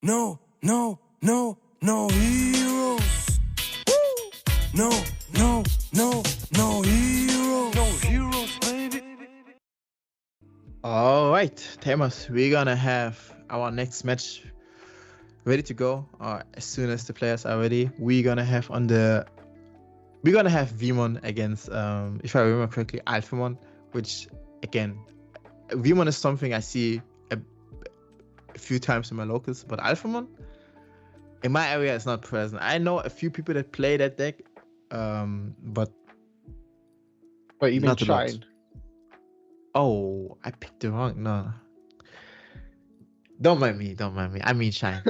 No, no, no, no heroes. No, no, no, no heroes. No heroes, baby. All right, Thomas, we're gonna have our next match ready to go. As soon as the players are ready, we're gonna have VEEMON against if I remember correctly, ALPHAMON, which again, VEEMON is something I see a few times in my locals, but ALPHAMON in my area is not present. I know a few people that play that deck, but Wait, you mean not a lot. Shine? Oh, I picked the wrong. No. Don't mind me. I mean Shine.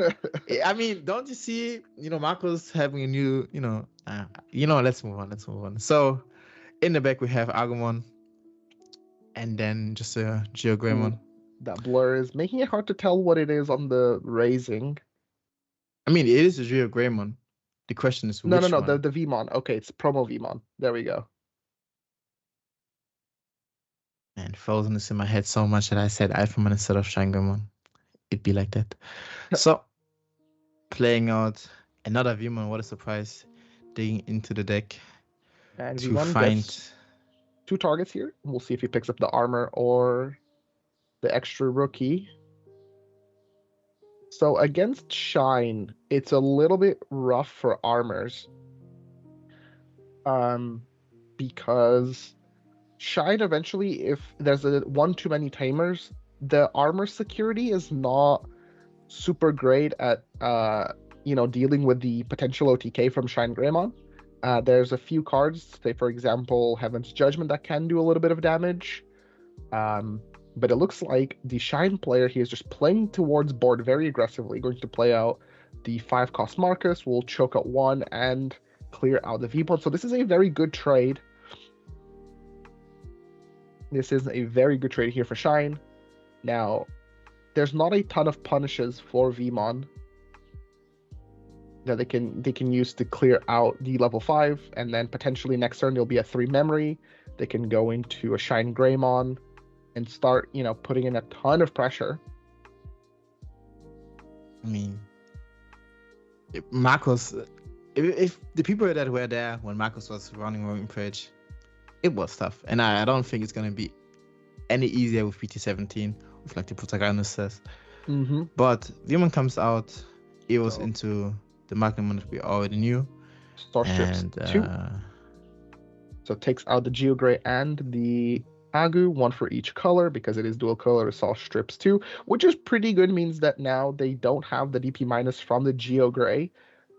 I mean, don't you see, Marcos having a new, let's move on. So in the back we have Agumon and then just a gehören. That blur is making it hard to tell what it is on the raising. I mean, it is a gehören. The question is which No, one? the VEEMON. Okay, it's promo VEEMON. There we go. And Frozen is in my head so much that I said ALPHAMON instead of SHINEGREYMON. It'd be like that. So playing out another VEEMON, what a surprise. Digging into the deck And to VEEMON find gets 2 targets here. We'll see if he picks up the armor or the extra rookie. So against Shine, it's a little bit rough for armors. Because Shine eventually, if there's one too many tamers, the armor security is not super great at dealing with the potential OTK from SHINEGREYMON. There's a few cards, say for example Heaven's Judgment, that can do a little bit of damage. But it looks like the Shine player here is just playing towards board very aggressively, going to play out the 5-cost Marcus, will choke out 1 and clear out the VEEMON. So this is a very good trade. This is a very good trade here for Shine. Now, there's not a ton of punishes for VEEMON that they can use to clear out the level 5, and then potentially next turn there'll be a 3 memory. They can go into a SHINEGREYMON and start, putting in a ton of pressure. I mean, Marcos, if the people that were there when Marcos was running Rampage, it was tough. And I don't think it's going to be any easier with BT17, with like the protagonist says. Mm-hmm. But VEEMON comes out, it was into the Magnum that we already knew. Starships 2. So it takes out the Geogray and the Agu, 1 for each color, because it is dual color Assault Strips 2, which is pretty good. Means that now they don't have the DP minus from the Geogray,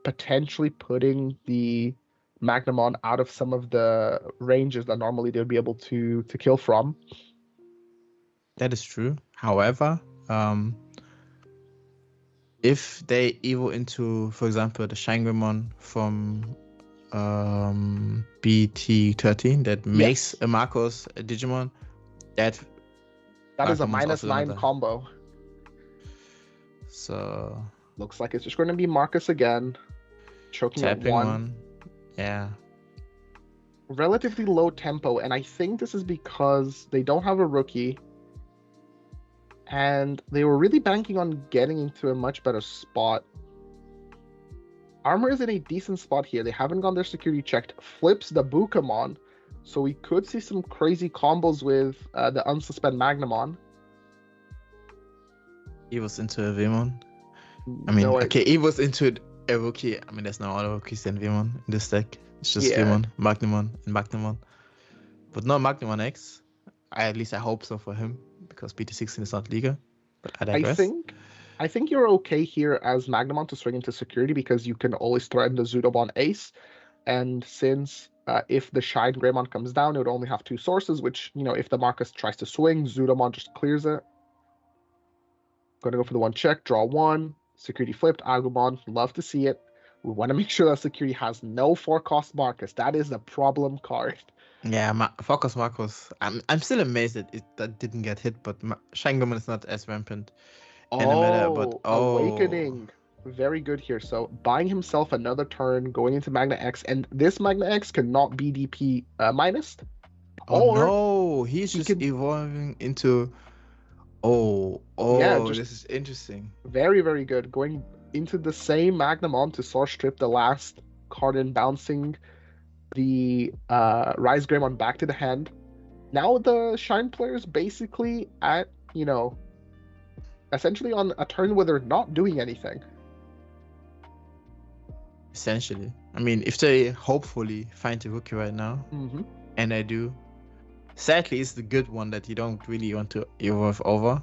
potentially putting the Magnamon out of some of the ranges that normally they would be able to kill from. That is true. However, if they evo into, for example, the SHINEGREYMON from BT13 that makes a Marcos a Digimon, that is a -9 combo. So looks like it's just going to be Marcus again, choking at 1. Yeah. Relatively low tempo, and I think this is because they don't have a rookie, and they were really banking on getting into a much better spot. Armor is in a decent spot here. They haven't got their security checked. Flips the Bukamon, so we could see some crazy combos with the Unsuspend Magnamon. He was into a VEEMON. I mean, he was into a rookie. I mean, there's no other rookies than VEEMON in this deck. It's just VEEMON, Magnamon, and Magnamon. But not Magnamon X. At least I hope so for him, because BT16 is not legal. But I digress. I think you're okay here as Magnamon to swing into security, because you can always threaten the Zudobon Ace. And since if the SHINEGREYMON comes down, it would only have 2 sources, which, if the Marcus tries to swing, Zudobon just clears it. Going to go for the 1 check, draw 1, security flipped, Agumon, love to see it. We want to make sure that security has no 4-cost Marcus. That is the problem card. Yeah, 4-cost Marcus. I'm still amazed that that didn't get hit, but SHINEGREYMON is not as rampant. Awakening. Very good here. So buying himself another turn, going into Magna X, and this Magna X cannot be DP minus. No, he's just evolving into Oh, just this is interesting. very, very good. Going into the same Magnamon to source strip the last card and bouncing the Rise Greymon back to the hand. Now the Shine player is basically at, essentially on a turn where they're not doing anything. Essentially, I mean, if they hopefully find a rookie right now, Mm-hmm. and I do, sadly, it's the good one that you don't really want to evolve over.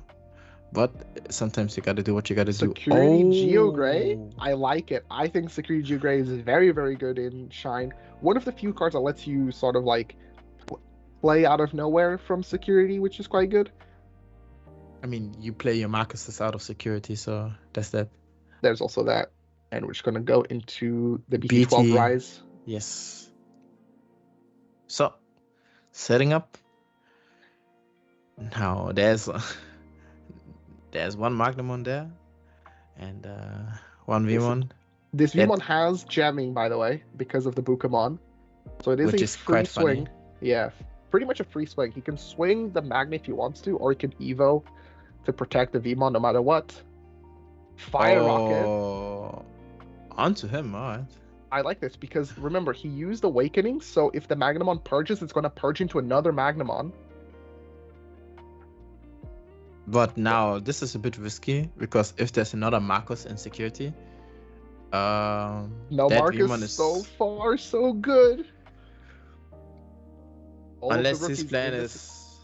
But sometimes you gotta do what you gotta do. Security Geogray, I like it. I think Security Geogray is very, very good in Shine. One of the few cards that lets you sort of like play out of nowhere from Security, which is quite good. I mean, you play your Marcuses out of security, so that's that. There's also that. And we're just going to go into the BT12 Rise. Yes. So, setting up. Now, there's one Magnamon there, and one VEEMON. This VEEMON has jamming, by the way, because of the Bukamon. So it is which a is free quite swing. funny. Yeah, pretty much a free swing. He can swing the Magna if he wants to, or he can Evo to protect the VEEMON no matter what. Fire Rocket. Onto him, alright. I like this because remember, he used Awakening, so if the Magnamon purges, it's going to purge into another Magnamon. But now this is a bit risky because if there's another Marcus in security, no, that Marcus VEEMON is so far so good. Unless his plan is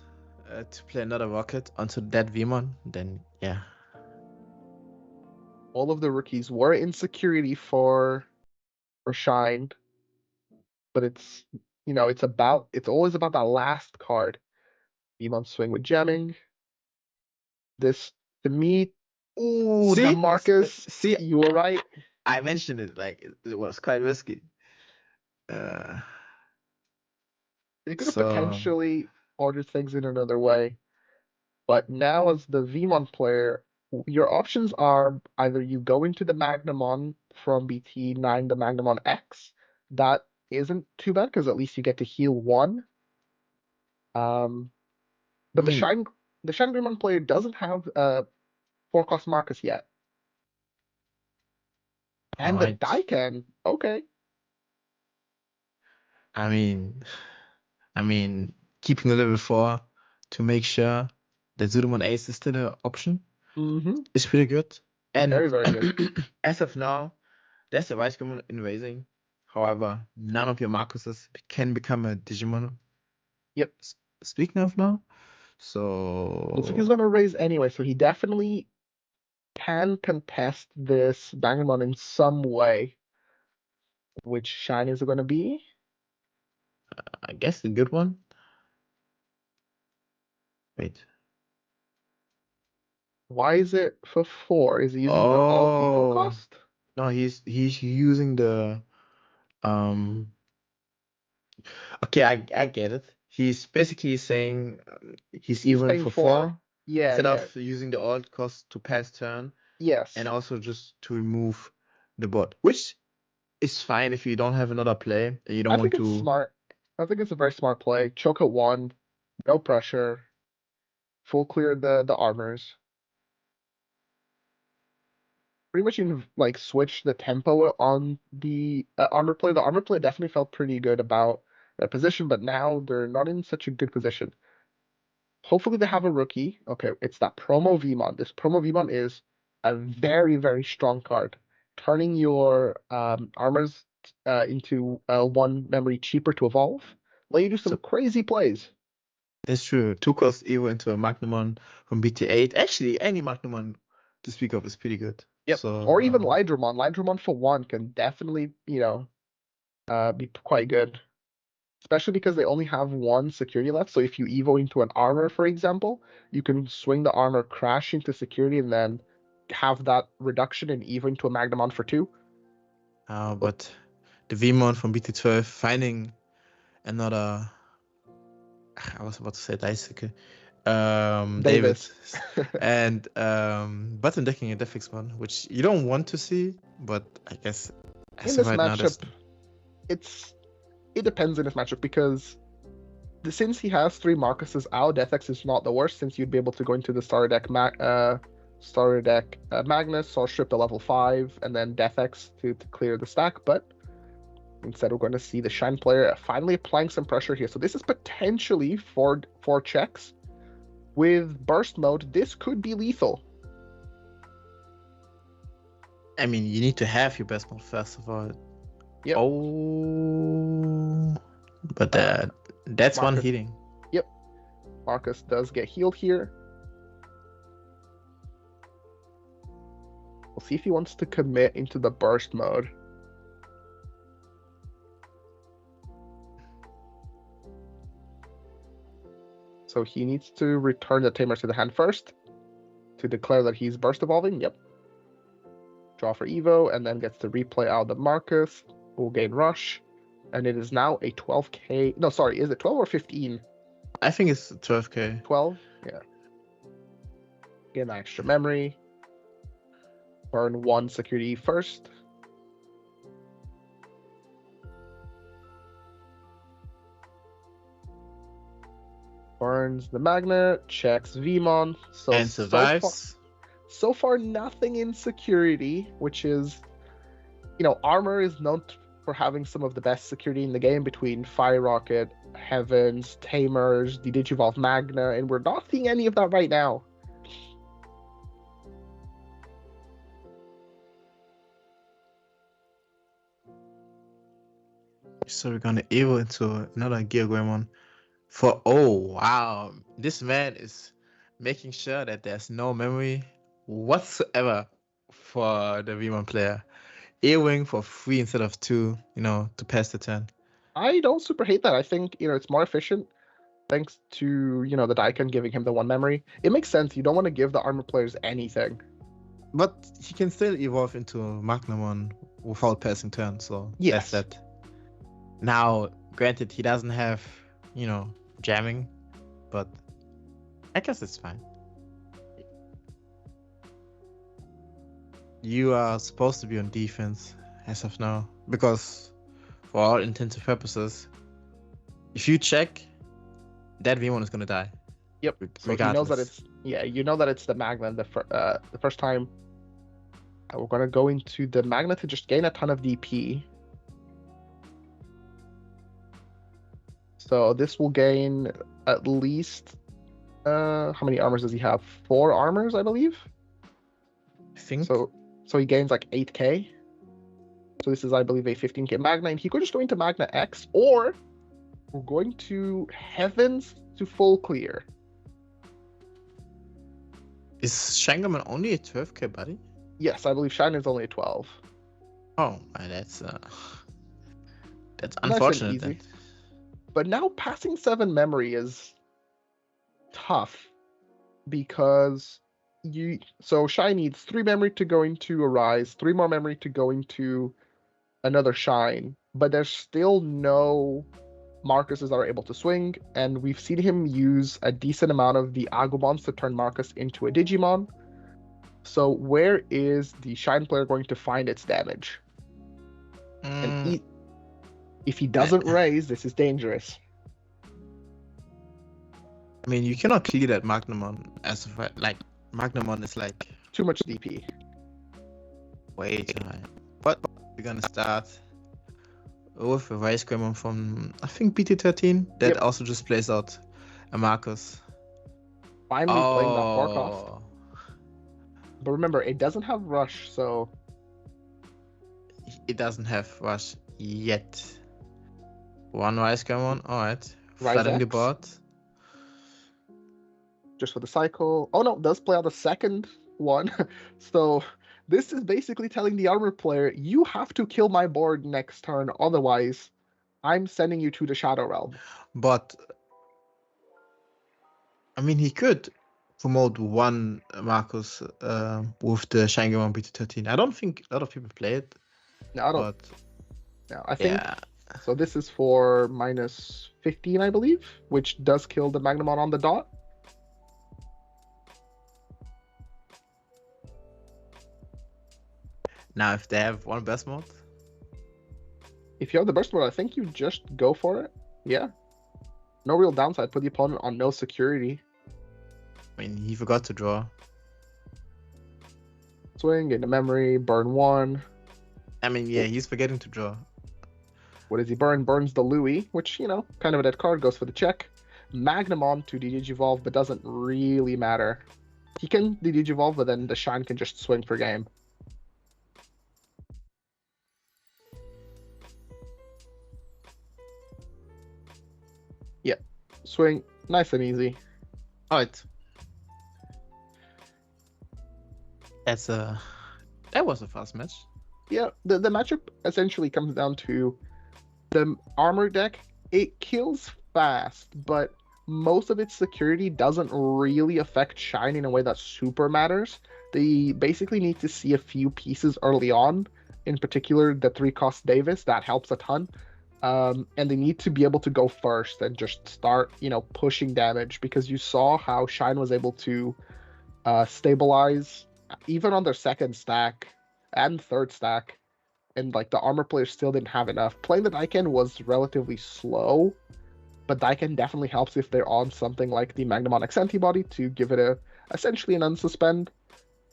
to play another rocket onto that VEEMON, then yeah. All of the rookies were in security for Shine, but it's it's always about that last card. VEEMON swing with jamming. This to me, the Marcus. See, you were right. I mentioned it like it was quite risky. It could have potentially ordered things in another way, but now as the VEEMON player, your options are either you go into the Magnamon from BT9, the Magnamon X. That isn't too bad because at least you get to heal one. But the SHINEGREYMON player doesn't have 4-cost Marcus yet. And the Daiken, okay. I mean, keeping a level 4 to make sure that Zudemon Ace is still an option is pretty good. And very, very good. As of now, there's a Rise Greymon in Raising. However, none of your Marcuses can become a Digimon. Yep. Speaking of now, so looks like he's gonna raise anyway, so he definitely can contest this Dragonball in some way. Which Shine is it gonna be? I guess a good one. Wait. Why is it for 4? Is he using the alt eco cost? No, he's using the Okay, I get it. He's basically saying he's even for 4. Yeah. Instead of using the alt cost to pass turn. Yes. And also just to remove the bot, which is fine if you don't have another play. You don't want to. It's smart. I think it's a very smart play. Choke at 1, no pressure, full clear the armors. Pretty much you can like switch the tempo on the armor play. The armor play definitely felt pretty good about that position, but now they're not in such a good position. Hopefully they have a rookie. Okay, it's that promo VEEMON. This promo VEEMON is a very, very strong card. Turning your armors into 1 memory cheaper to evolve. Let you do some crazy plays. That's true. 2-cost Evo into a Magnamon from BT8. Actually, any Magnamon to speak of is pretty good. Yep. So, or even Lydramon. Lydramon for 1 can definitely, be quite good. Especially because they only have 1 security left. So if you Evo into an armor, for example, you can swing the armor, crash into security, and then have that reduction and Evo into a Magnamon for 2. But the VEEMON from BT12 finding another. I was about to say Daisuke. David. And button decking a Defix one, which you don't want to see, but I guess in this matchup, it depends in this matchup because since he has 3 Marcuses out, Death X is not the worst, since you'd be able to go into the starter deck Magnus or strip the level 5 and then Death X to clear the stack, but instead we're going to see the Shine player finally applying some pressure here. So this is potentially 4 checks. With burst mode, this could be lethal. I mean, you need to have your best mode first of all. Yep. Oh, but that's one Marcus. healing. Yep. Marcus does get healed here. We'll see if he wants to commit into the burst mode. So he needs to return the Tamer to the hand first to declare that he's burst evolving. Yep. Draw for Evo, and then gets to replay out the Marcus. Will gain Rush. And it is now a 12k. No, sorry, is it 12 or 15? I think it's 12k. 12? Yeah. Gain that extra memory. Burn 1 security first. Burns the magnet, checks VEEMON, And survives. So far, nothing in security, which is, Armor is known for having some of the best security in the game between Fire Rocket, Heavens, Tamers, the Digivolve Magna, and we're not seeing any of that right now. So we're gonna evo into another gehören. Wow, this man is making sure that there's no memory whatsoever for the VEEMON player. Evoing for 3 instead of 2, to pass the turn. I don't super hate that. I think, it's more efficient thanks to, the Daiken giving him the 1 memory. It makes sense. You don't want to give the armor players anything. But he can still evolve into Magnamon without passing turn, so Yes. that's that. Now, granted, he doesn't have, jamming, but I guess it's fine. You are supposed to be on defense as of now, because for all intents and purposes, if you check, that VEEMON is gonna die. Yep. So he knows that it's the Magna the first time. We're gonna go into the Magna to just gain a ton of DP. So this will gain at least how many armors does he have? 4 armors, I believe. I think So he gains like 8k. So this is, I believe, a 15k Magna, and he could just go into Magna X, or we're going to Heavens to full clear. Is SHINEGREYMON only a 12k, buddy? Yes, I believe Shine is only a 12. Oh, that's Nice and unfortunate. easy. But now passing 7 memory is tough because Shine needs 3 memory to go into Arise, 3 more memory to go into another Shine, but there's still no Marcuses that are able to swing, and we've seen him use a decent amount of the Agumons to turn Marcus into a Digimon. So where is the Shine player going to find its damage? And if he doesn't raise, this is dangerous. I mean, you cannot clear that Magnamon as of right. Like, Magnamon is like Too much DP. way too high. But we're gonna start with a SHINEGREYMON from, I think, BT15 that also just plays out a Marcus. Finally playing that forecast. But remember, it doesn't have Rush, so It doesn't have Rush yet. 1 SHINEGREYMON, alright. Rise Flooding the X. board. just for the cycle. Oh no, it does play out the second one. So this is basically telling the armor player, you have to kill my board next turn, otherwise I'm sending you to the Shadow Realm. But I mean, he could promote 1 Marcus with the SHINEGREYMON BT13. I don't think a lot of people play it. No, I don't. But No, I think yeah, so. This is for minus 15, I believe, which does kill the Magnamon on the dot. now if they have 1 best mode, If you have the burst mode, I think you just go for it. Yeah. No real downside. Put the opponent on no security. I mean, he forgot to draw. Swing into memory. Burn 1. I mean, yeah, he's forgetting to draw. What does he burn? Burns the Louis, which, kind of a dead card, goes for the check. Magnamon to Digivolve, but doesn't really matter. He can Digivolve, but then the Shine can just swing for game. Yeah, swing, nice and easy. Alright. That was a fast match. Yeah, the matchup essentially comes down to the armor deck. It kills fast, but most of its security doesn't really affect Shine in a way that super matters. They basically need to see a few pieces early on, in particular the 3-cost Davis, that helps a ton. And they need to be able to go first and just start, pushing damage, because you saw how Shine was able to stabilize even on their second stack and third stack, and like the armor players still didn't have enough. Playing the Daiken was relatively slow, but Daiken definitely helps if they're on something like the Magnamon X antibody to give it essentially an unsuspend.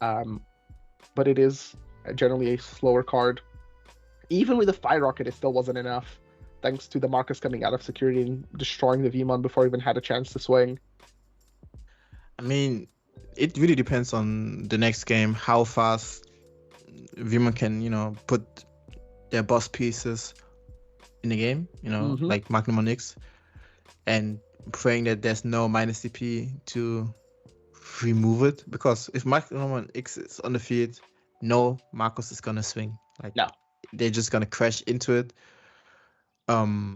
But it is generally a slower card. Even with the Fire Rocket, it still wasn't enough, thanks to the Marcus coming out of security and destroying the VEEMON before he even had a chance to swing. I mean, it really depends on the next game, how fast VEEMON can, put their boss pieces in the game, like Magnamon X, and praying that there's no minus CP to remove it. Because if Magnamon X is on the field, no Marcus is gonna swing. Like, no, they're just gonna crash into it. But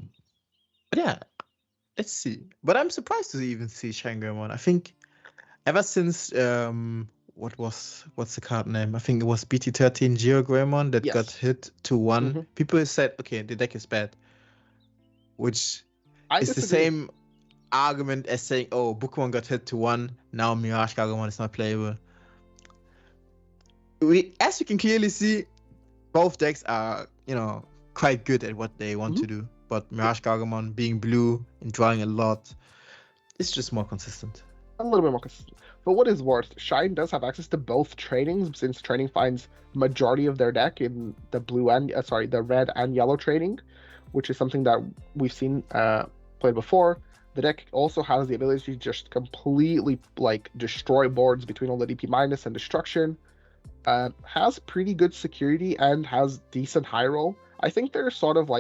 yeah, let's see. But I'm surprised to even see SHINEGREYMON. I think ever since what's the card name? I think it was BT13 gehören that got hit to 1. People said, okay, the deck is bad, which is the same argument as saying, oh, Pokémon got hit to 1, now Mirage Gargomon is not playable. As you can clearly see, both decks are, quite good at what they want to do. But Mirage Gargomon being blue and drawing a lot, it's just more consistent. A little bit more consistent. For what is worth, Shine does have access to both trainings, since training finds majority of their deck in the the red and yellow training, which is something that we've seen played before. The deck also has the ability to just completely destroy boards between all the DP minus and destruction. Has pretty good security and has decent high roll. I think they're sort of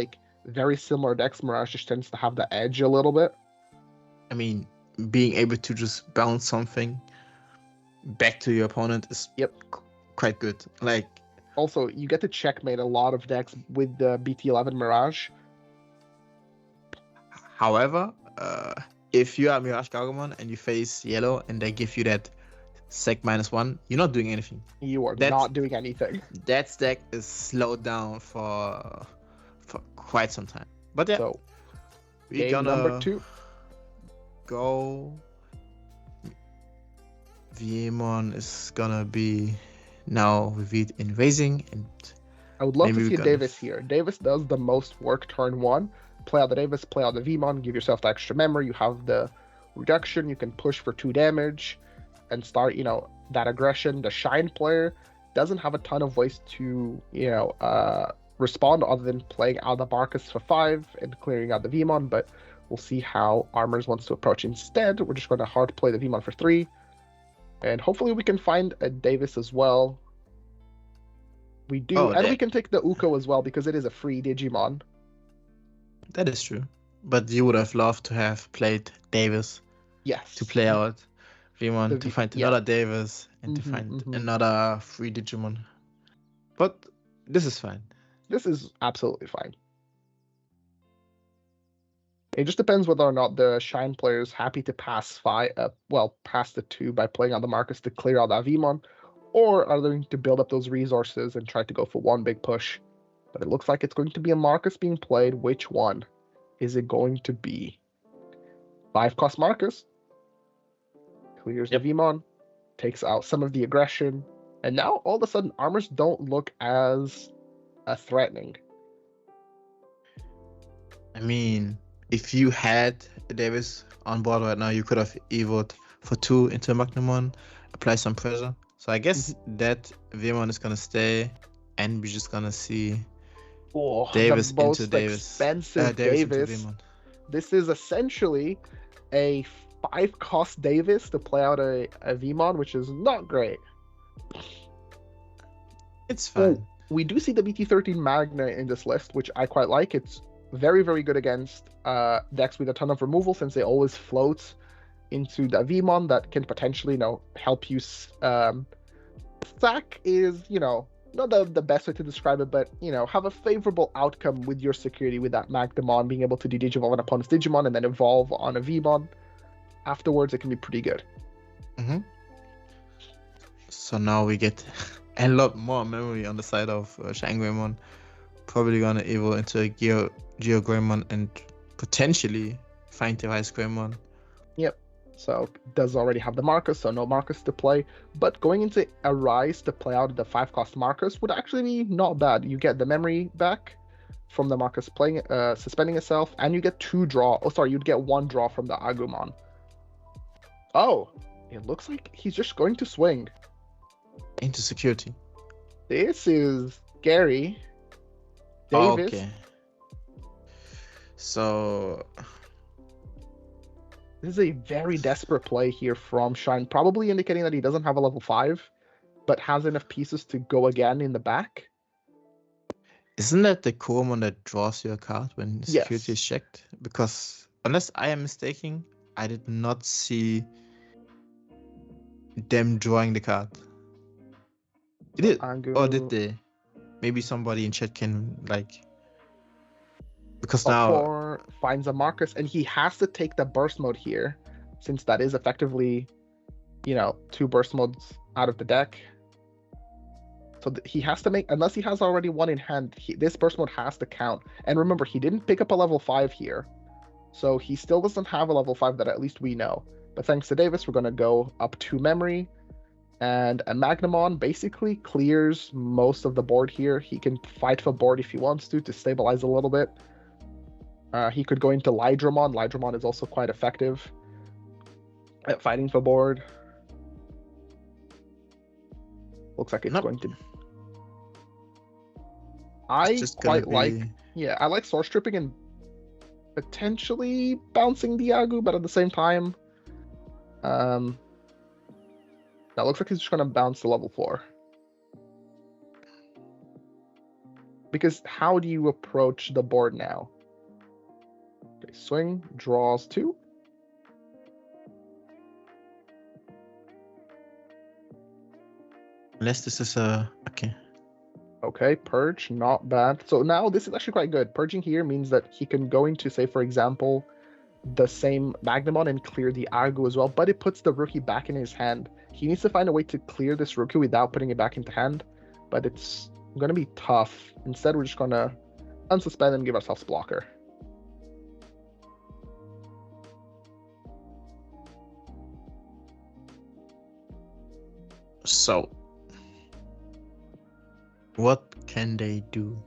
very similar decks. Mirage just tends to have the edge a little bit. I mean, being able to just bounce something back to your opponent is quite good. Also, you get to checkmate a lot of decks with the BT11 Mirage. However, if you are Mirage Gargomon and you face yellow and they give you that sec -1, you're not doing anything. You are not doing anything. That stack is slowed down for quite some time. But yeah, so we're gonna number 2 go. VEEMON is gonna be now revealed in Raising, and I would love to see Davis here. Davis does the most work turn 1. Play out the Davis, play out the VEEMON, give yourself the extra memory. You have the reduction, you can push for 2 damage and start, that aggression. The Shine player doesn't have a ton of ways to, respond other than playing out the Marcus for 5 and clearing out the VEEMON, but we'll see how Armors wants to approach instead. We're just going to hard play the VEEMON for 3. And hopefully we can find a Davis as well. We do, and we can take the Uko as well, because it is a free Digimon. That is true. But you would have loved to have played Davis. Yes. To play out VEEMON, to find another Davis, and to find another free Digimon. But this is fine. This is absolutely fine. It just depends whether or not the Shine player is happy to pass pass the 2 by playing out the Marcus to clear out that VEEMON, or are they going to build up those resources and try to go for one big push? But it looks like it's going to be a Marcus being played. Which one is it going to be? 5-cost Marcus clears the VEEMON, takes out some of the aggression, and now all of a sudden Armors don't look as threatening. I mean, if you had Davis on board right now, you could have evolved for 2 into a Magnamon, apply some pressure. So I guess that VEEMON is gonna stay, and we're just gonna see Oh, Davis the most into Davis. expensive Davis into Davis. VEEMON. This is essentially a 5-cost Davis to play out a VEEMON, which is not great. It's fine. Oh, we do see the BT13 Magna in this list, which I quite like. It's very, very good against decks with a ton of removal, since it always floats into the VEEMON that can potentially, help you. Sack is, not the best way to describe it, but, have a favorable outcome with your security with that Magnamon being able to de-digivolve an opponent's Digimon and then evolve on a VEEMON. Afterwards, it can be pretty good. Mm-hmm. So now we get a lot more memory on the side of SHINEGREYMON. Probably gonna evolve into a gehören and potentially find the Rise Greymon. Yep. So does already have the Marcus, so no Marcus to play. But going into a Rise to play out the 5-cost Marcus would actually be not bad. You get the memory back from the Marcus playing, suspending itself, and you get 2 draw. Oh, sorry, you'd get 1 draw from the Agumon. Oh, it looks like he's just going to swing Into security. This is Gary Davis. Okay. So This is a very desperate play here from Shine, probably indicating that he doesn't have a level 5, but has enough pieces to go again in the back. isn't that the Koromon that draws your card when security Yes. is checked? Because unless I am mistaken, I did not see them drawing the card. Did it? Or did they? Maybe somebody in chat can because now Or finds a Marcus, and he has to take the burst mode here, since that is effectively, 2 burst modes out of the deck. So he has to make, unless he has already 1 in hand, this burst mode has to count. And remember, he didn't pick up a level 5 here, so he still doesn't have a level 5 that at least we know. But thanks to Davis, we're going to go up 2 memory, and a Magnamon basically clears most of the board here. He can fight for board if he wants to stabilize a little bit. He could go into Lydramon. Lydramon is also quite effective at fighting for board. Looks like it's Nope. going to. it's just gonna quite like, I like Source Stripping and potentially bouncing the Agu, but at the same time, that looks like he's just gonna bounce to level 4. Because how do you approach the board now? Okay, swing, draws 2. Unless this is a okay. Okay, purge, not bad. So now this is actually quite good. Purging here means that he can go into, say, for example, the same Magnamon and clear the Agu as well, but it puts the rookie back in his hand. He needs to find a way to clear this rookie without putting it back into hand, but it's going to be tough. Instead, we're just going to unsuspend and give ourselves blocker. So what can they do?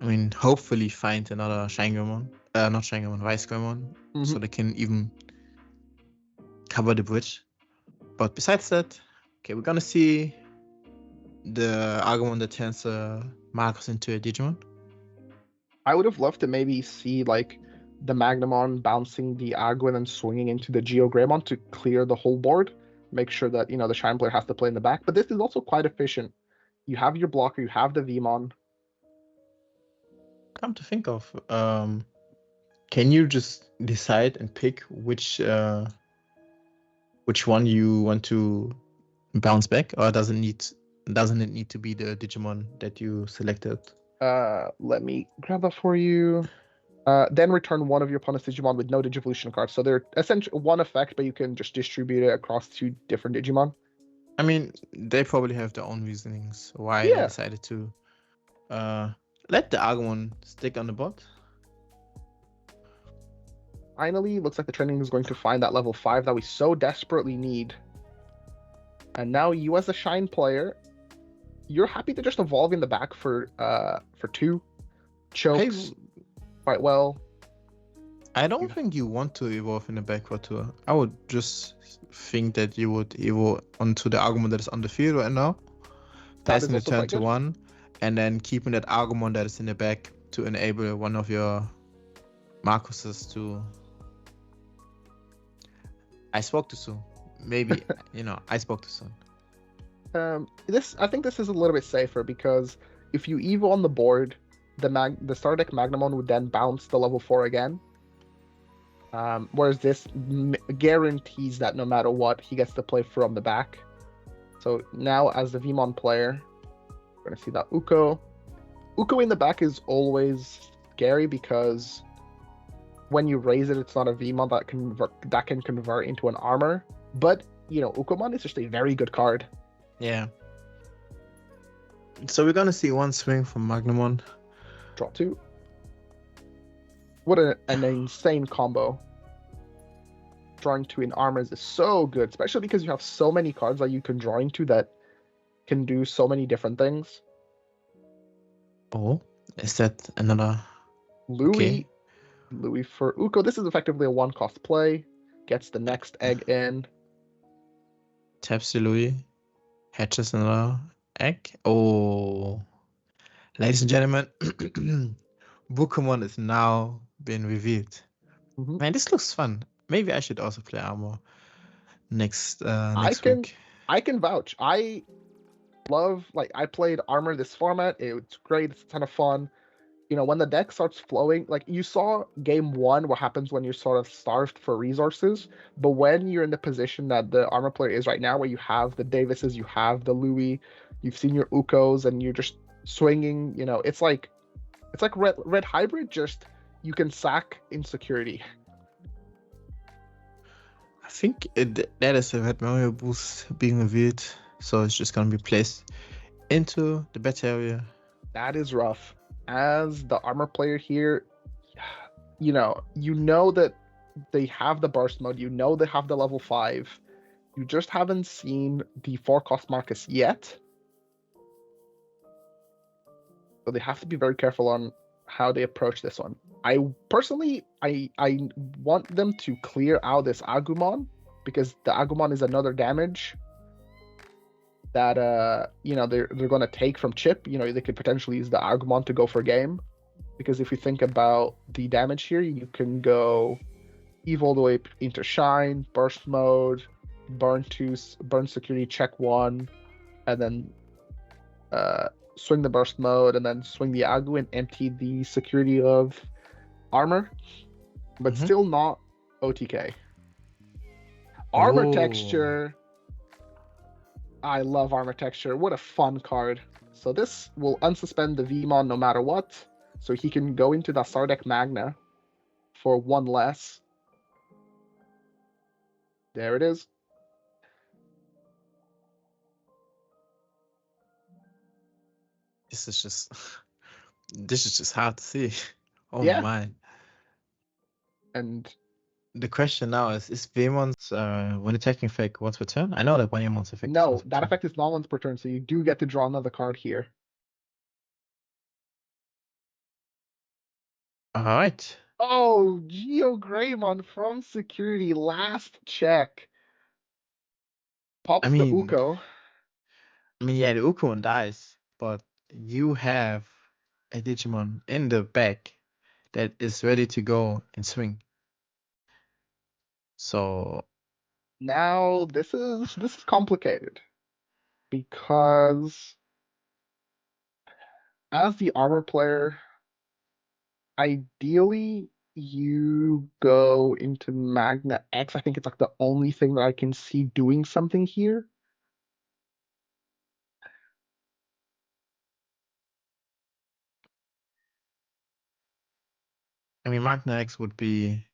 I mean, hopefully find another SHINEGREYMON, not SHINEGREYMON, Rise Greymon, so they can even cover the bridge. But besides that, okay, we're gonna see the Agumon that turns Marcus into a Digimon. I would have loved to maybe see like the Magnamon bouncing the Agu and then swinging into the gehören to clear the whole board. Make sure that, the Shine player has to play in the back. But this is also quite efficient. You have your blocker, you have the VEEMON. Come to think of, can you just decide and pick which one you want to bounce back, or doesn't it need to be the Digimon that you selected? Let me grab that for you. Then return one of your opponent's Digimon with no Digivolution cards. So they're essentially one effect, but you can just distribute it across 2 different Digimon. I mean, they probably have their own reasonings why they decided to let the Agumon stick on the bot. Finally, looks like the training is going to find that level 5 that we so desperately need. And now you as a Shine player, you're happy to just evolve in the back for 2. Chokes quite well. I don't think you want to evolve in the backward tour. I would just think that you would evolve onto the Agumon that is on the field right now, That is passing the also turn quite to good. 1, and then keeping that Agumon that is in the back to enable one of your Marcuses to. I spoke too soon. Maybe, I spoke too soon. I think this is a little bit safer because if you evo on the board, the Star Deck Magnamon would then bounce the level 4 again. Whereas this guarantees that no matter what, he gets to play from the back. So now as the VEEMON player, we're going to see that Uko. Uko in the back is always scary because when you raise it, it's not a VEEMON that can convert into an armor. But, Ukomon is just a very good card. Yeah. So we're going to see one swing from Magnamon. Draw 2. What an insane combo. Drawing 2 in armors is so good, especially because you have so many cards that you can draw into that can do so many different things. Oh, is that another? Louis for Uko. This is effectively a 1-cost play. Gets the next egg in. Taps the Louis. Hatches another egg. Oh. Ladies and gentlemen, Pokémon is now being revealed. Mhm. Man, this looks fun. Maybe I should also play Armor next week. I can vouch. I played Armor this format. It's great. It's a ton of fun. When the deck starts flowing, like you saw game 1, what happens when you're sort of starved for resources. But when you're in the position that the Armor player is right now, where you have the Davises, you have the Louis, you've seen your Ukos, and you're just swinging, it's like red hybrid, just you can sack insecurity. I think that is a Red Mario boost being revealed, so it's just gonna be placed into the bet area. That is rough. As the Armor player here, you know that they have the burst mode, they have the level 5. You just haven't seen the 4-cost Marcus yet. So they have to be very careful on how they approach this one. I personally want them to clear out this Agumon, because the Agumon is another damage that they're going to take from Chip. They could potentially use the Agumon to go for game, because if you think about the damage here, you can go Evo all the way into Shine, Burst Mode, Burn Security, check 1, and then swing the Burst Mode, and then swing the Agu and empty the security of Armor, but still not OTK. Armor Texture. I love Armor Texture. What a fun card. So this will unsuspend the VEEMON no matter what. So he can go into the Star Deck Magna for 1 less. There it is. This is just hard to see. Oh Yeah. my. And the question now is VEEMON's when attacking effect once per turn? I know that VEEMON's effect. No, that effect is not once per turn, so you do get to draw another card here. Alright. Oh, GeoGreymon from security, last check. Pops the Uko. Yeah, the Uko one dies, but you have a Digimon in the back that is ready to go and swing. So now this is complicated, because as the Armor player, ideally you go into Magna X. I think it's like the only thing that I can see doing something here. Magna X would be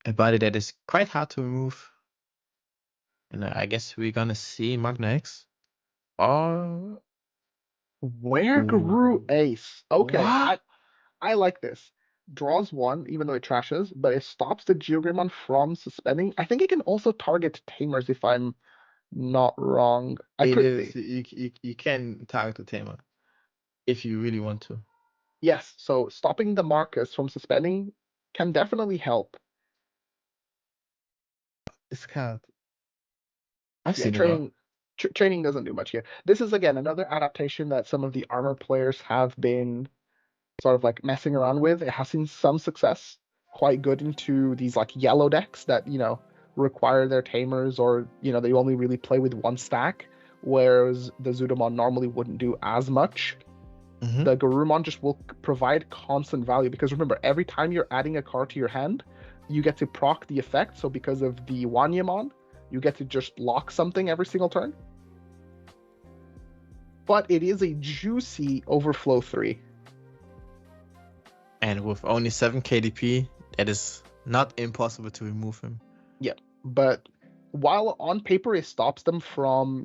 a body that is quite hard to remove. And I guess we're gonna see Magna X. Or Where grew Ace? Okay, what? I like this. Draws 1, even though it trashes, but it stops the GeoGreymon from suspending. I think it can also target Tamers, if I'm not wrong. You can target the Tamer if you really want to. Yes, so stopping the Marcus from suspending can definitely help. It's kind of. I've Yeah, seen it all. training doesn't do much here. This is again another adaptation that some of the armor players have been sort of like messing around with. It has seen some success, quite good into these like yellow decks that require their tamers, or they only really play with one stack, whereas the Zudomon normally wouldn't do as much. Mhm. The Garurumon just will provide constant value, because remember, every time you're adding a card to your hand, you get to proc the effect. So because of the Wanyamon, you get to just lock something every single turn. But it is a juicy overflow 3. And with only 7 KDP, that is not impossible to remove him. Yeah, but while on paper it stops them from,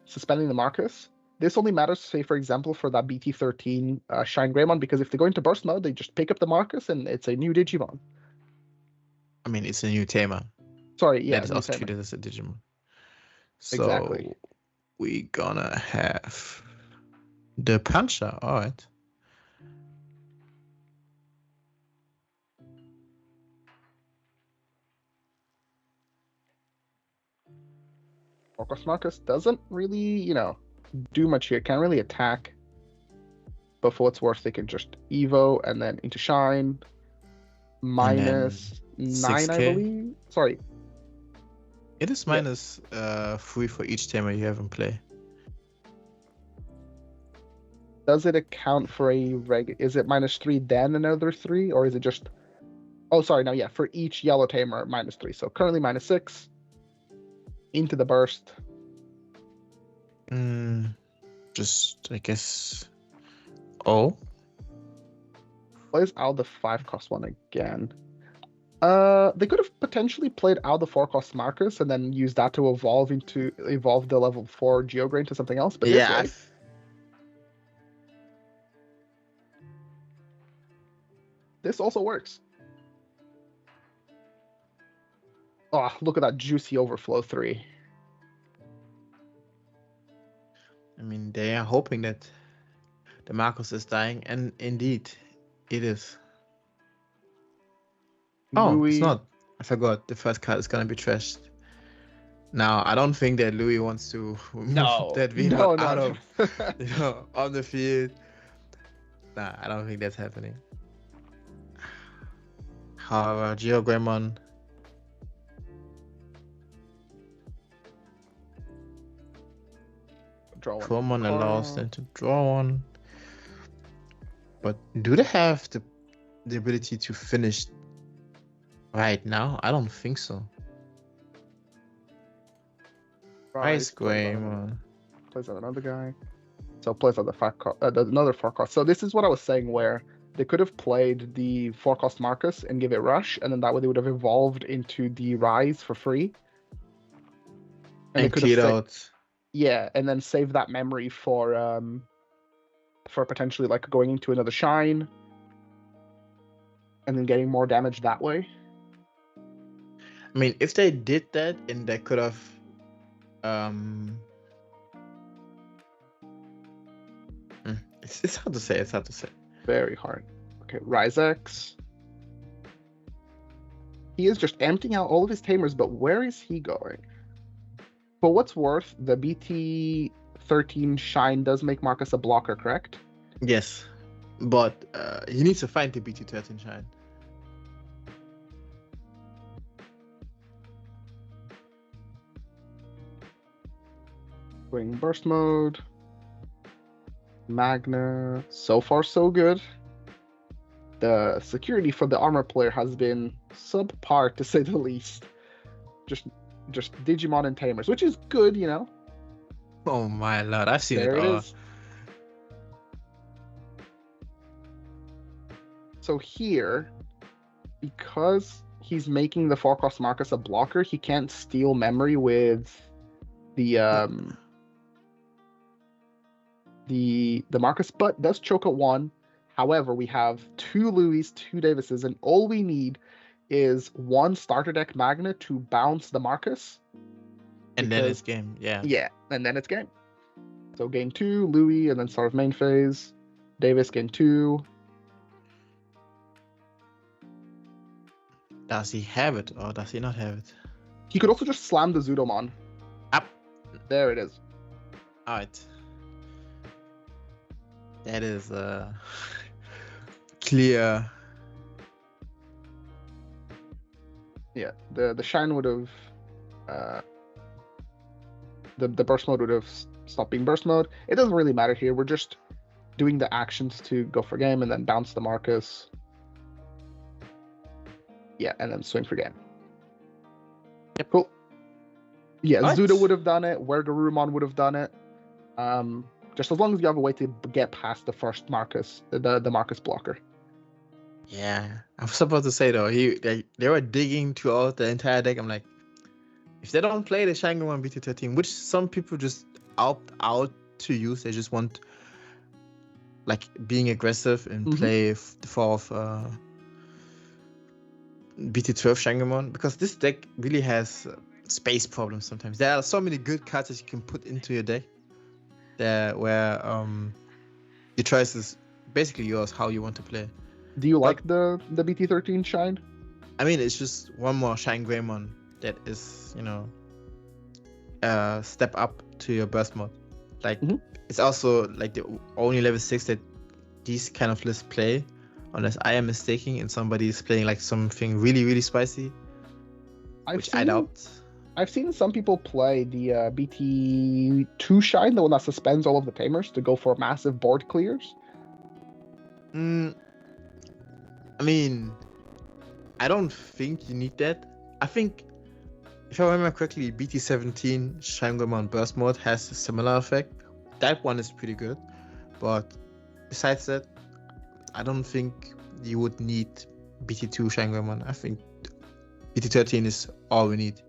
suspending the Marcus, this only matters, say, for example, for that BT13 SHINEGREYMON, because if they go into burst mode, they just pick up the Marcus and it's a new Digimon. I mean, it's a new tamer. Sorry, yeah, That is new also tamer. treated as a Digimon. So Exactly. we gonna have the Puncher. All right. Orcos Marcus doesn't really, do much here. Can't really attack. But for what's worth, they can just Evo and then into Shine. And then -9, I 6K. believe. Sorry. It is Yeah. minus 3 for each tamer you have in play. Does it account for a is it -3 then another 3, or is it just? Oh, sorry, no, yeah, for each yellow tamer -3. So currently -6. Into the burst. Just I guess. Oh. Plays out the 5-cost one again. They could have potentially played out the 4-cost Marcus and then used that to evolve the level 4 Geograin to something else. But Yeah. this also works. Oh, look at that juicy overflow 3. I mean, they are hoping that the Marcus is dying, and indeed, it is. Oh, Louis. it's not. I forgot. The first card is gonna be trashed. Now, I don't think that Louis wants to remove that VEEMON out of, on the field. Nah, I don't think that's happening. However, Geogreymon. Draw one. Common allows them to draw one. But do they have the ability to finish right now? I don't think so. Nice Greymon. Plays out another guy. So plays out another 4-cost. So this is what I was saying, where they could have played the 4-cost Marcus and give it Rush, and then that way they would have evolved into the Rise for free. And cleared out. Yeah, and then save that memory for potentially like going into another Shine, and then getting more damage that way. I mean, if they did that, and they could have it's hard to say. It's hard to say. Very hard. Okay, Rise X. He is just emptying out all of his tamers, but where is he going? For what's worth, the BT13 Shine does make Marcus a blocker, correct? Yes, but he needs to find the BT13 Shine. Going burst mode. Magna. So far, so good. The security for the armor player has been subpar, to say the least. Just Digimon and Tamers, which is good, Oh my lord, I've seen there it all. Is. So here, because he's making the 4-cost Marcus a blocker, he can't steal memory with the Marcus, but does choke at 1. However, we have 2 Louis, 2 Davises, and all we need is 1 starter deck Magna to bounce the Marcus. And then it's game, yeah. Yeah, and then it's game. So game 2, Louis, and then start of main phase. Davis game 2. Does he have it or does he not have it? He could also just slam the Zudomon. Up. There it is. Alright. That is clear. Yeah, the Shine would have the burst mode would have stopped being burst mode. It doesn't really matter here. We're just doing the actions to go for game and then bounce the Marcus. Yeah, and then swing for game. Yep. Cool. Yeah, What? Zuda would have done it. Wergarumon would have done it. Just as long as you have a way to get past the first Marcus, the Marcus blocker. Yeah, I was supposed to say though, they were digging throughout the entire deck. I'm like, if they don't play the SHINEGREYMON BT13, which some people just opt out to use, they just want like being aggressive and play the 4 of BT12 SHINEGREYMON, because this deck really has space problems sometimes. There are so many good cards that you can put into your deck there where your choice is basically yours, how you want to play. Do you like the BT13 Shine? I mean, it's just one more SHINEGREYMON that is, step up to your burst mode. Like, it's also like the only level 6 that these kind of lists play, unless I am mistaken and somebody is playing like something really, really spicy, I doubt. I've seen some people play the BT2 Shine, the one that suspends all of the tamers, to go for massive board clears. I mean, I don't think you need that. I think, if I remember correctly, BT17 SHINEGREYMON burst mode has a similar effect. That one is pretty good, but besides that, I don't think you would need BT2 SHINEGREYMON. I think BT13 is all we need.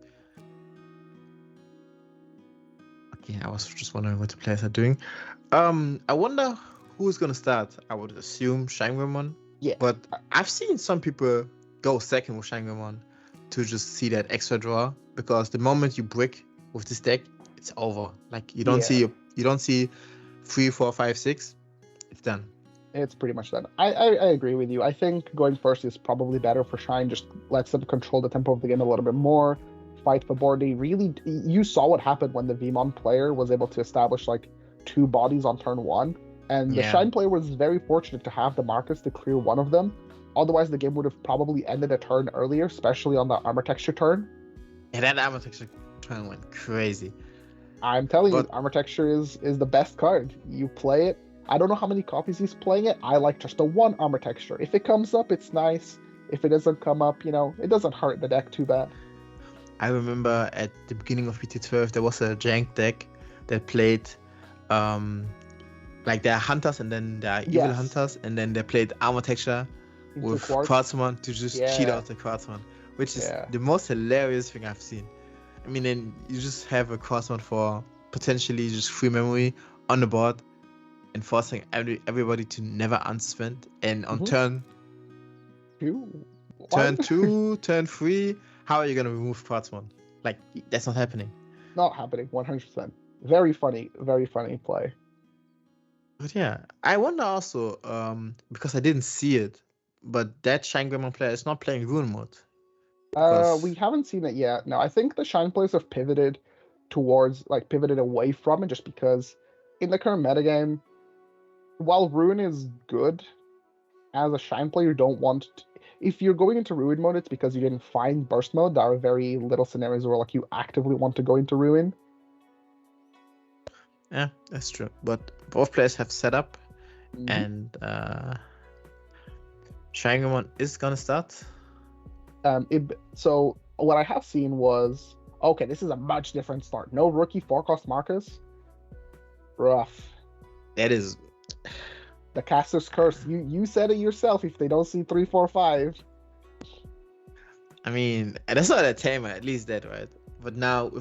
Okay, I was just wondering what the players are doing. I wonder who's gonna start. I would assume SHINEGREYMON. Yeah. But I've seen some people go second with SHINEGREYMON to just see that extra draw, because the moment you brick with this deck, it's over. Like you don't see 3, 4, 5, 6. It's done. It's pretty much done. I agree with you. I think going first is probably better for Shine. Just lets them control the tempo of the game a little bit more. Fight for boarding. Really, you saw what happened when the VEEMON player was able to establish like 2 bodies on turn 1. And the Shine player was very fortunate to have the Marcus to clear one of them. Otherwise, the game would have probably ended a turn earlier, especially on the armor texture turn. Yeah, that armor texture turn went crazy. I'm telling you, armor texture is the best card. You play it. I don't know how many copies he's playing it. I like just the one armor texture. If it comes up, it's nice. If it doesn't come up, it doesn't hurt the deck too bad. I remember at the beginning of BT12, there was a jank deck that played like there are hunters and then there are evil hunters, and then they played armor texture with Quartzmon to just cheat out the Quartzmon, which is the most hilarious thing I've seen. I mean, then you just have a Quartzmon for potentially just free memory on the board and forcing everybody to never unspend. And on turn 2, turn 3, how are you going to remove Quartzmon? Like, that's not happening. Not happening, 100%. Very funny play. But yeah, I wonder also, because I didn't see it, but that SHINEGREYMON player is not playing Ruin mode. We haven't seen it yet. No, I think the Shine players have pivoted away from it, just because in the current metagame, while Ruin is good, as a Shine player, you don't want to, if you're going into Ruin mode, it's because you didn't find Burst mode. There are very little scenarios where like you actively want to go into Ruin. Yeah, that's true. But both players have set up, and SHINEGREYMON is gonna start. So what I have seen was, okay, this is a much different start. No rookie 4-cost Marcus. Rough. That is the caster's curse. You said it yourself. If they don't see 3, 4, 5. I mean, that's not a tamer, at least that, right? But now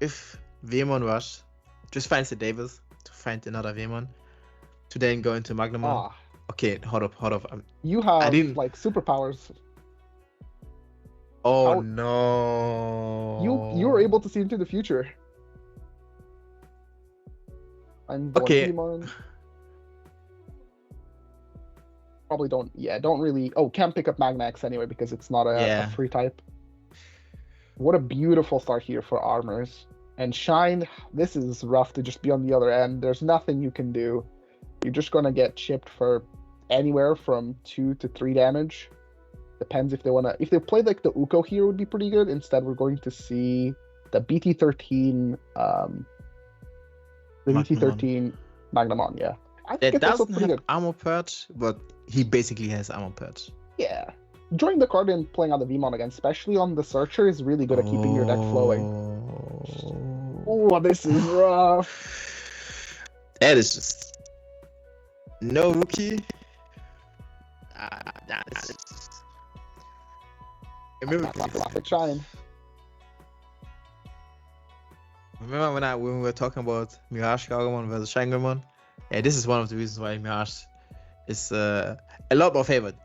if VEEMON rush, just find the Davis to find another VEEMON to then go into Magnamon. Okay, hold up. You have like superpowers. Oh no! You were able to see into the future. And okay. Probably don't. Yeah, don't really. Oh, can't pick up Magna X anyway because it's not a free type. What a beautiful start here for armors. And Shine, this is rough to just be on the other end. There's nothing you can do. You're just gonna get chipped for anywhere from 2 to 3 damage. Depends if they wanna. If they play like the Uko here, would be pretty good. Instead, we're going to see the BT13. The BT13 Magnamon. Yeah, I think It it's also doesn't pretty have good. armor perch, but he basically has armor perch. Yeah. Drawing the card and playing on the VEEMON again, especially on the Searcher, is really good at keeping your deck flowing. Oh, this is rough. That is just no rookie. That's just... Classic Shine. Remember when we were talking about Mirage Gargamon versus SHINEGREYMON? Yeah, this is one of the reasons why Mirage is a lot more favored.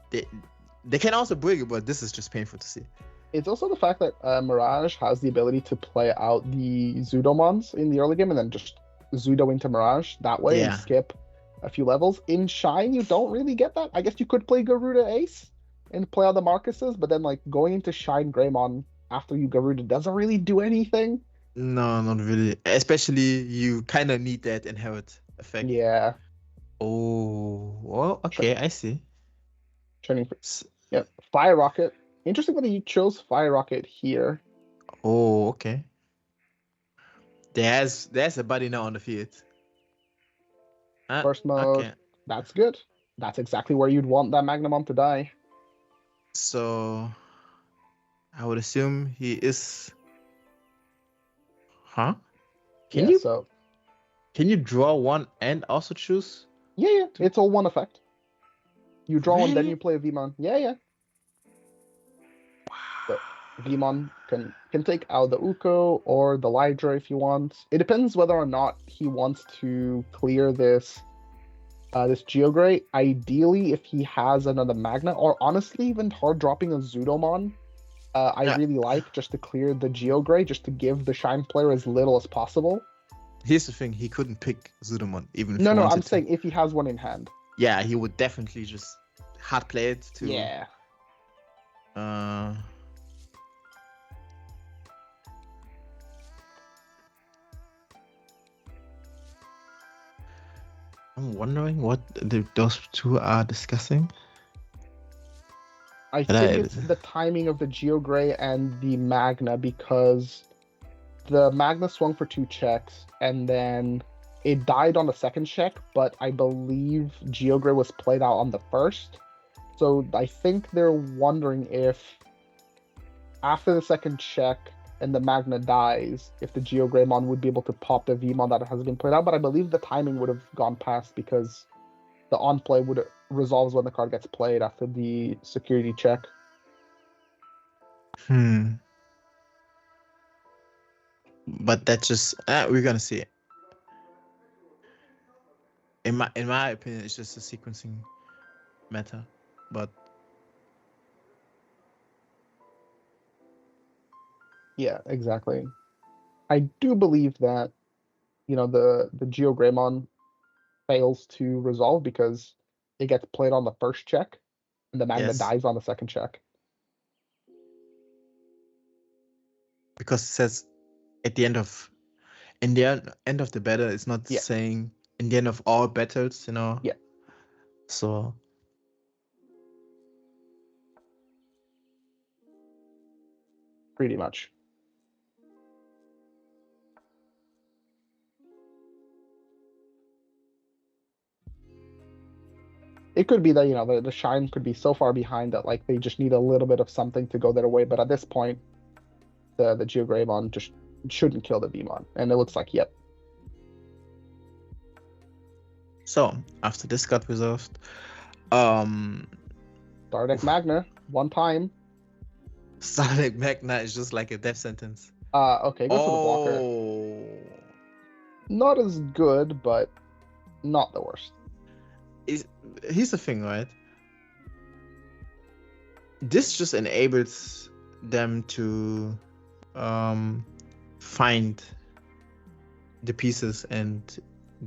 They can also bring it, but this is just painful to see. It's also the fact that Mirage has the ability to play out the Zudomons in the early game and then just Zudo into Mirage that way and skip a few levels. In Shine, you don't really get that. I guess you could play Garuda Ace and play out the Marcuses, but then like going into SHINEGREYMON after you Garuda doesn't really do anything. No, not really. Especially you kind of need that inherit effect. Yeah. Oh, well, okay, I see. Turning for... Yeah, Fire Rocket. Interesting that you chose Fire Rocket here. Oh, okay. There's a buddy now on the field. First mode. Okay. That's good. That's exactly where you'd want that Magnamon to die. So I would assume he is. Huh? Can you draw one and also choose? Yeah. It's all one effect. You draw one, then you play a VEEMON. Yeah. Wow. VEEMON can take out the Uko or the Lydra if you want. It depends whether or not he wants to clear this Geogray. Ideally, if he has another Magna, or honestly, even hard dropping a Zudomon, I really like just to clear the Geogray, just to give the Shine player as little as possible. Here's the thing: he couldn't pick Zudomon even. No, I'm saying if he has one in hand. Yeah, he would definitely just hard play it to. Yeah. I'm wondering what those two are discussing. I think it's the timing of the Geogray and the Magna, because the Magna swung for 2 checks and then it died on the second check, but I believe Geogray was played out on the first. So I think they're wondering if after the second check and the Magna dies, if the Geogreymon would be able to pop the VEEMON that has been played out. But I believe the timing would have gone past because the on-play resolves when the card gets played after the security check. But that's just we're gonna see it. In my opinion, it's just a sequencing matter, but yeah, exactly. I do believe that the Geogreymon fails to resolve because it gets played on the first check and the Magna dies on the second check. Because it says at the end of the battle, it's not saying in the end of all battles, Yeah. So pretty much. It could be that, the Shine could be so far behind that like they just need a little bit of something to go their way. But at this point, the Geogreymon just shouldn't kill the VEEMON. And it looks like, yep. So after this got resolved, Stardeck Magna, one time. Stardeck Magna is just like a death sentence. Okay, go for the blocker. Not as good, but not the worst. Here's the thing, right? This just enables them to find the pieces and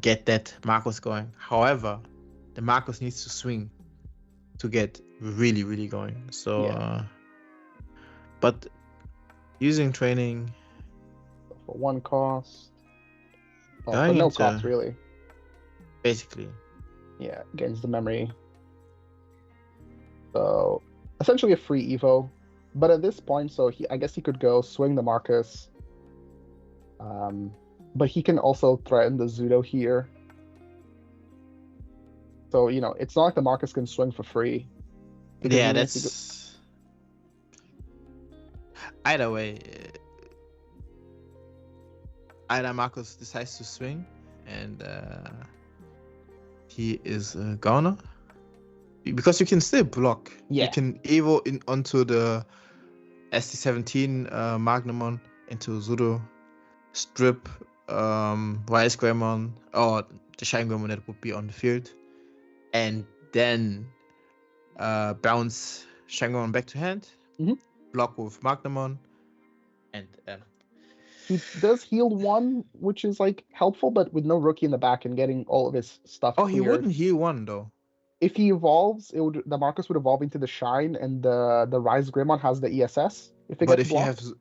get that Marcus going. However, the Marcus needs to swing to get really, really going. So, Yeah. but using training, For 1 cost. Oh, for going no into cost, really. basically, Yeah, gains the memory. So essentially a free Evo. But at this point, so I guess he could go swing the Marcus. But he can also threaten the Zudo here. So, it's not like the Marcus can swing for free. Because yeah, even if he that's either way. Either Marcus decides to swing, and he is a goner. Because you can still block. Yeah. You can Evo in onto the ST17 Magnumon into Zudo, strip Greymon or the SHINEGREYMON that would be on the field, and then bounce SHINEGREYMON back to hand, block with Magnumon, and he does heal 1, which is like helpful, but with no rookie in the back and getting all of his stuff oh, cleared. he wouldn't heal 1 though. If he evolves, the Marcus would evolve into the Shine, and the Rise Greymon has the ESS. If it But gets if you blocked. have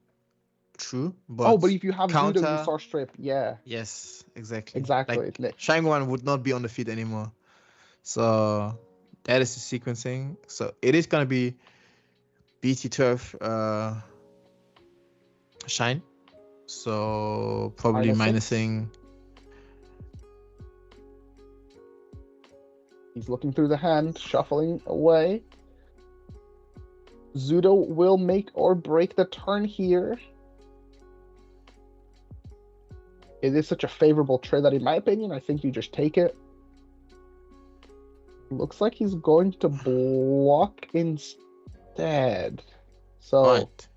true, but but if you have counter, Zudo, you Star Strip, yeah. Yes, exactly. Exactly. Like SHINEGREYMON would not be on the field anymore. So that is the sequencing. So it is gonna be BT12 Shine. So probably minusing. He's looking through the hand, shuffling away. Zudo will make or break the turn here. It is such a favorable trade that, in my opinion, I think you just take it. Looks like he's going to block instead. So, right.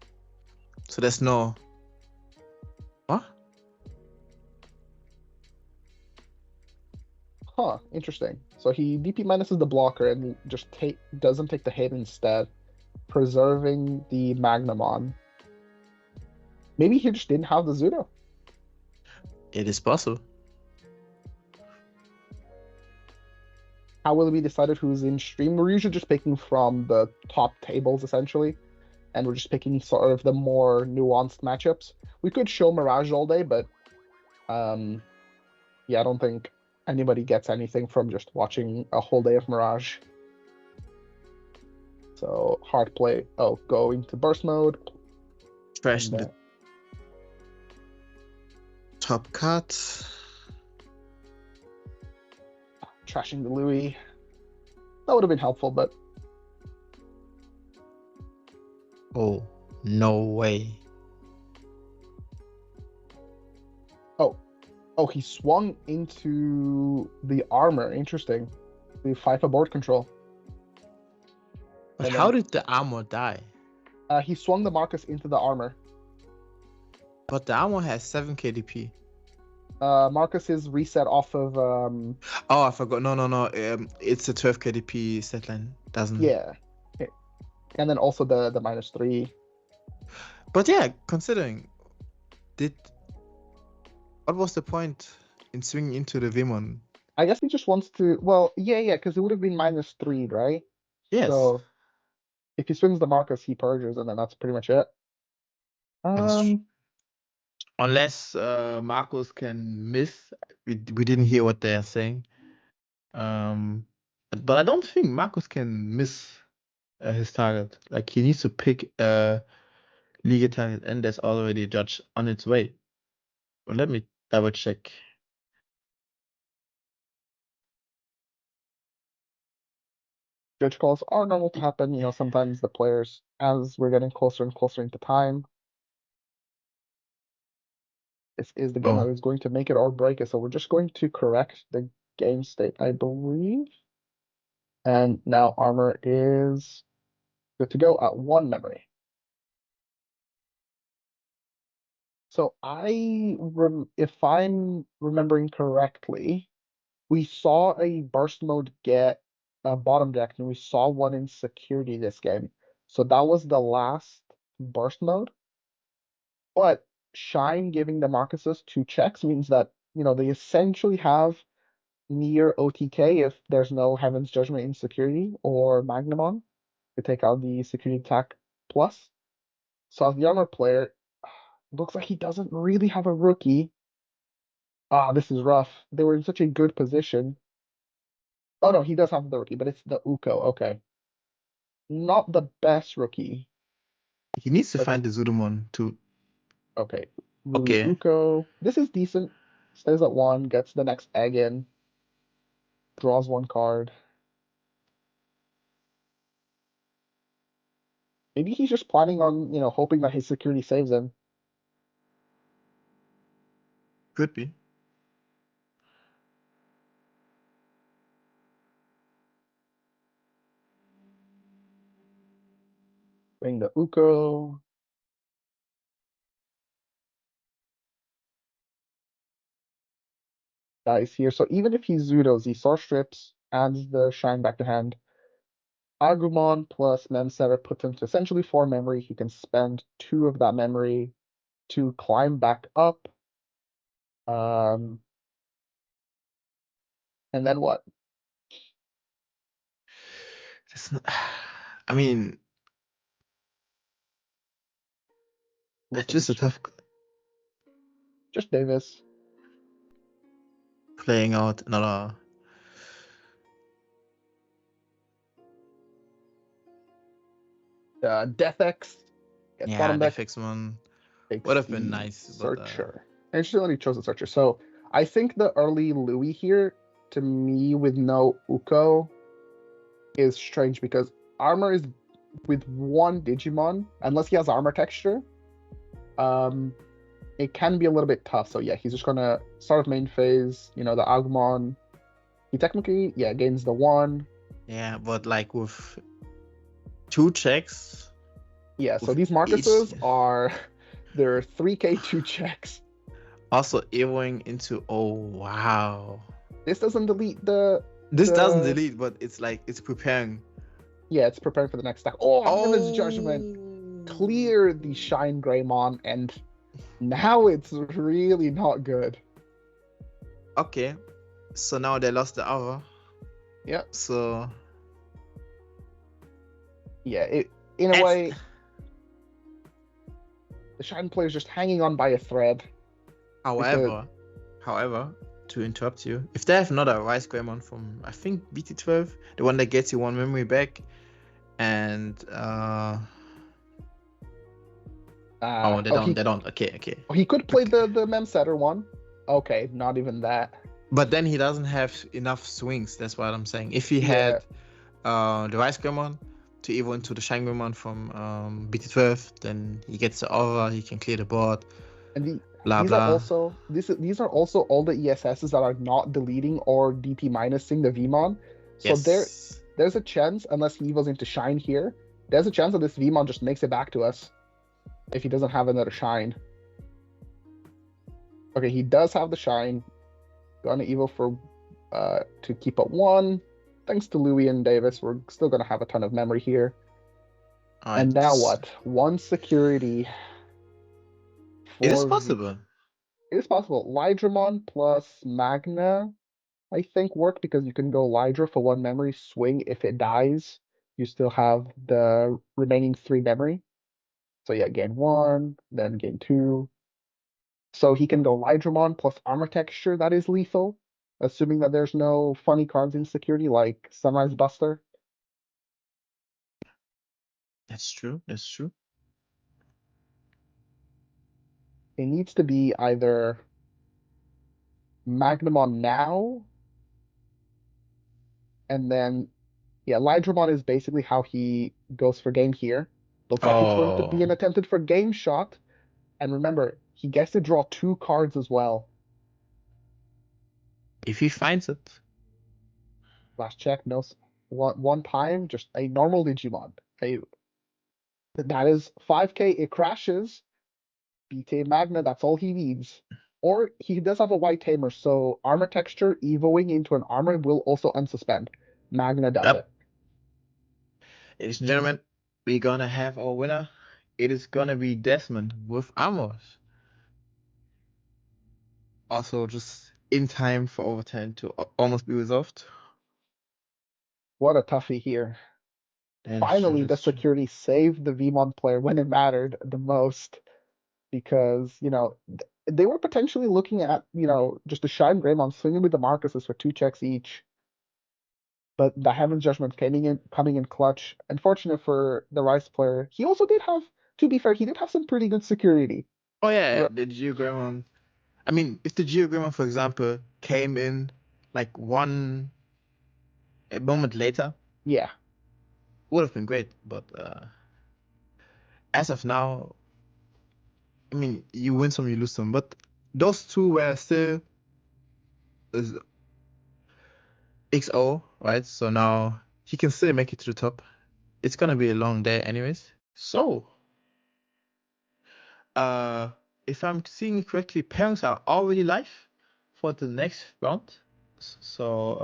So there's no. What? Huh, interesting. So he DP minuses the blocker and just doesn't take the hit instead, preserving the Magnumon. Maybe he just didn't have the Zudo. It is possible. How will it be decided who's in stream? We're usually just picking from the top tables, essentially. And we're just picking sort of the more nuanced matchups. We could show Mirage all day, but yeah, I don't think anybody gets anything from just watching a whole day of Mirage. So hard play. Oh, go into burst mode. Trashing the top cut. Trashing the Louis. That would have been helpful, but. Oh, no way. Oh, he swung into the armor. Interesting. The FIFA board control. But how did the armor die? He swung the Marcus into the armor. But the armor has 7 KDP. Marcus is reset off of. Oh, I forgot. No. It's a 12 KDP set line. Doesn't. Yeah. And then also the -3. But yeah, considering, what was the point in swinging into the VEEMON? I guess he just wants to. Well, yeah, because it would have been -3, right? Yes. So if he swings the Marcus, he purges, and then that's pretty much it. Unless Marcus can miss. We didn't hear what they are saying. But I don't think Marcus can miss his target. Like, he needs to pick a Liga target, and there's already a judge on its way. But let me double check. Judge calls are normal to happen. Sometimes the players, as we're getting closer and closer into time, this is the game that is going to make it or break it. So we're just going to correct the game state, I believe. And now armor is good to go at 1 memory. So if I'm remembering correctly, we saw a burst mode get bottom deck, and we saw one in security this game. So that was the last burst mode. But Shine giving the Marcuses 2 checks means that they essentially have near OTK if there's no Heaven's Judgment Insecurity or Magnamon to take out the Security Attack Plus. So as the armor player, looks like he doesn't really have a rookie. Ah, this is rough. They were in such a good position. Oh no, he does have the rookie, but it's the Uko. Okay. Not the best rookie. He needs to But find the Zudamon too. okay. Louis Okay. Uko. This is decent. Stays at 1, gets the next egg in, draws 1 card. Maybe he's just planning on, hoping that his security saves him. Could be. Bring the Uko. Dies here. So even if he Zudos, he Source Strips, adds the Shine back to hand. Agumon plus Memsetter puts him to essentially 4 memory. He can spend 2 of that memory to climb back up. And then what? It's not, I mean, it's just a tough Just Davis. playing out another. Death X. Gets Yeah, bottom the deck. fix one Takes would have been the nice. But, Searcher. And she only chose the Searcher. So I think the early Louis here, to me, with no Uko, is strange because armor is with 1 Digimon, unless he has armor texture. It can be a little bit tough. So yeah, he's just gonna start main phase, the Agumon. He technically, gains the 1. yeah, but like with 2 checks. Yeah, so With these Marcuses each- are they're 3K2 checks. Also evoing into, oh wow. This doesn't delete the This doesn't delete, but it's like it's preparing. Yeah, it's preparing for the next stack. Oh, Heaven's Judgment. Clear the SHINEGREYMON, and now it's really not good. Okay, so now they lost the hour. Yep. So Yeah, in a way, the Shine player is just hanging on by a thread. However, to interrupt you, if they have another Rice Greymon from I think BT12, the one that gets you 1 memory back, and Oh, they don't. Okay. He could play the Memsetter one. Okay, not even that. But then he doesn't have enough swings. That's what I'm saying. If he had the Rice Greymon to evolve into the Shine Greymon from BT12, then he gets the aura. He can clear the board. And blah these blah. are also these are also all the ESSs that are not deleting or DP minusing the VEEMON. So there's a chance, unless he evolves into Shine here, there's a chance that this VEEMON just makes it back to us if he doesn't have another Shine. Okay, he does have the Shine. Gonna evo for to keep at 1. Thanks to Louis and Davis, we're still gonna have a ton of memory here. And now what? 1 security. It is possible. It is possible. Lydramon plus Magna, I think, work because you can go Lydra for 1 memory, swing. If it dies, you still have the remaining 3 memory. So yeah, gain 1, then gain 2. So he can go Lydramon plus armor texture. That is lethal, assuming that there's no funny cards in security like Sunrise Buster. That's true. It needs to be either Magnamon now, and then Lydramon is basically how he goes for game here. Looks like it's going to be an attempted for game shot. And remember, he gets to draw 2 cards as well. If he finds it. Last check, no. One time, just a normal Digimon. That is 5K. It crashes. BT Magna, that's all he needs. Or he does have a white tamer, so armor texture evoing into an armor will also unsuspend. Magna does it. Ladies and gentlemen, we're gonna have our winner. It is gonna be Desmond with Amos. Also, just in time for overtime to almost be resolved. What a toughie here. Finally, the security saved the VEEMON player when it mattered the most, because they were potentially looking at just a SHINEGREYMON swinging with the Marcuses for 2 checks each, but the Heaven's Judgment coming in clutch. Unfortunate for the Rice player. He also did have, to be fair, he did have some pretty good security. Oh yeah, R- the Geogramon. I mean, if the Geogramon, for example, came in like a moment later, Yeah, would have been great. But as of now, I mean, you win some, you lose some. But those two were still is XO, right? So now he can still make it to the top. It's gonna be a long day, anyways. So, if I'm seeing it correctly, parents are already live for the next round. So,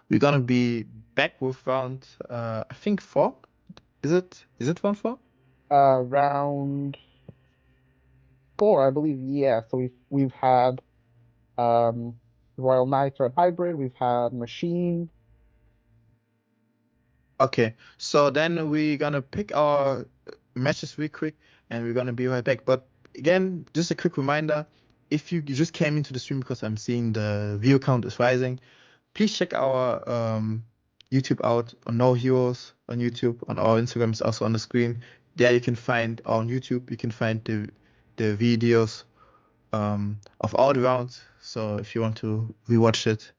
we're gonna be back with round, I think 4. Is it round 4? round 4, I believe. Yeah, so we've had Royal Knights or Hybrid. We've had Machine. Okay, so then we're gonna pick our matches real quick and we're gonna be right back. But again, just a quick reminder, if you just came into the stream because I'm seeing the view count is rising, please check our YouTube out on noHEROES on YouTube. On our Instagram is also on the screen. There you can find on YouTube, you can find the videos of all the rounds. So if you want to rewatch it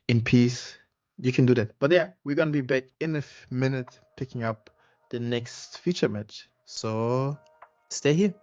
in peace, you can do that. But yeah, we're gonna be back in a minute picking up the next feature match. So stay here.